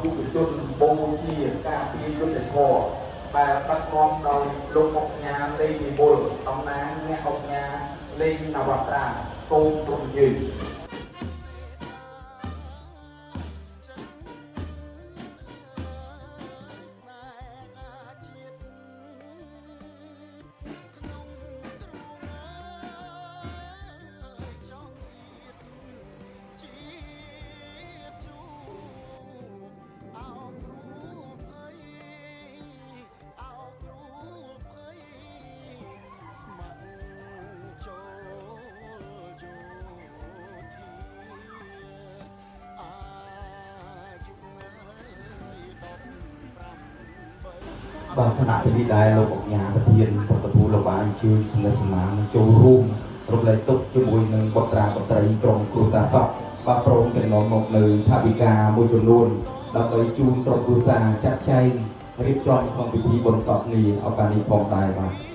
យុវជនបូជាការពីយុទ្ធធរដែលបាត់នាំដោយលោកអុកញ៉ាលេងនិមលតំណាងអ្នកអុកញ៉ាលេងនវត្រាកូនព្រំយើងបាទគណៈវិទ្យាលោកអុកញ៉ាប្រធានប្រតិភូលោកបានអញ្ជើញសំណេះសំណាងចូលរួមរំលែកទុក្ខជាមួយនឹងបុត្រាបុត្រីក្រុមគ្រួសារសពបាទព្រមទាំងនាំមកនៅថវិកាមួយចំនួនដើម្បីជូនក្រុមគ្រួសារចាត់ចែងរៀបចំក្នុងពិធីបុណ្យសពនេះឱកាសនេះផងដែរបាទ